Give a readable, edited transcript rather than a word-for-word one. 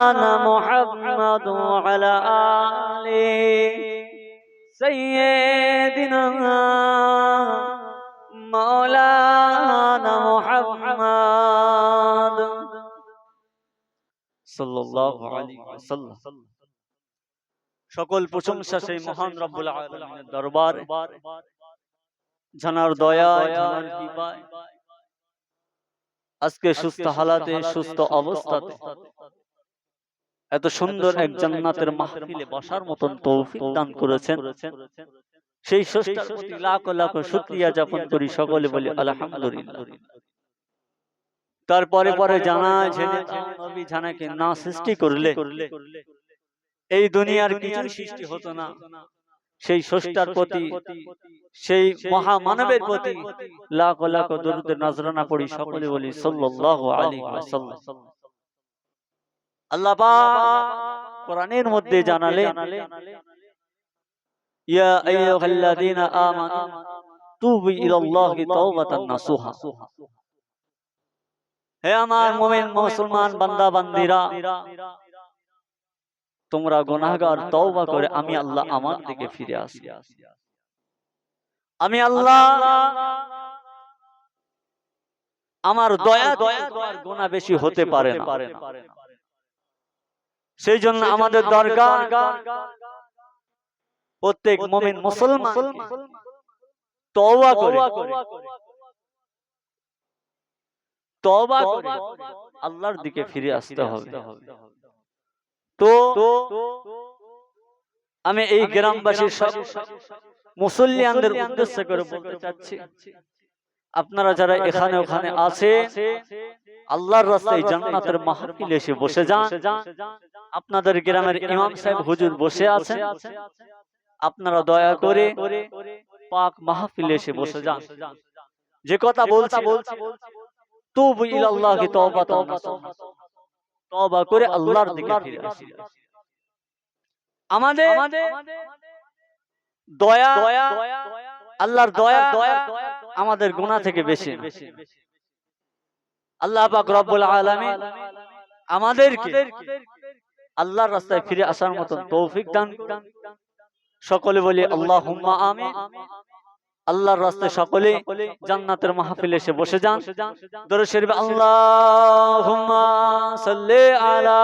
محمد وعلى آل سيدنا مولانا محمد সাল্লাল্লাহু আলাইহি ওয়াসাল্লাম। সকল প্রশংসা সেই মহান রব্বুল আলামিনের দরবারে, জানার দয়ায়, জানার কৃপায় আজকে সুস্থ হালাতে, সুস্থ অবস্থাতে এত সুন্দর এক জান্নাতের মাহফিলে বসার মতন তৌফিক দান করেছেন। সেই স্রষ্টার প্রতি লাখ লাখ শুকরিয়া জ্ঞাপন করি, সকলে বলি আলহামদুলিল্লাহ। তারপরে পরে জানা জেনে নবী জানাকে না সৃষ্টি করলে এই দুনিয়ার কিছু সৃষ্টি হতো না। সেই স্রষ্টার প্রতি, সেই মহামানবের প্রতি লাখ লাখ দরুদের নজরানা পড়ি, সকলে বলি সাল্লাল্লাহু আলাইহি ওয়াসাল্লাম। আল্লাহ পাক কোরআনের মধ্যে জানালেন, ইয়া আইয়ুহাল্লাযীনা আমানু তুবু ইলাল্লাহি তাওবাতান নাসুহা। হে আমার মুমিন মুসলমান বান্দা বান্দীরা, তোমরা গুনাহগার, তওবা করে আমি আল্লাহ আমার দিকে ফিরে আসি। আমি আল্লাহ আমার দয়া তোমার গুনাহ বেশি হতে পারে না। সেই জন্য আমাদের দরকার প্রত্যেক মুমিন মুসলমান তওবা করে আল্লাহর দিকে ফিরে আসতে হবে। তো আমি এই গ্রামবাসীর সব মুসল্লিয়ানদের উদ্দেশ্য করে বলতে চাচ্ছি, আপনারা যারা এখানে ওখানে আছে, আল্লাহর রাস্তায় জান্নাতের মাহফিলে এসে বসে যান। আপনাদের গ্রামের ইমাম সাহেব হুজুর বসে আছেন, আপনারা দয়া করে পাক মাহফিলে এসে বসে যান। যে কথা বলছি, তুবু ইলাল্লাহি তাওবাতান নাসুহা, তওবা করে আল্লাহর দিকে ফিরে আসি। আমাদের দয়া, আল্লাহর দয়া আমাদের গুনাহ থেকে বেশি না। আল্লাহ পাক রব্বুল আলামিন আমাদেরকে আল্লাহর রাস্তায় ফিরে আসার মতো তৌফিক দান করুন। সকলে বলি আল্লাহুম্মা আমিন। আল্লাহর রাস্তায় সকলে জান্নাতের মাহফিলে এসে বসে যান। দরুদ শরীফ আল্লাহুম্মা সাল্লি আলা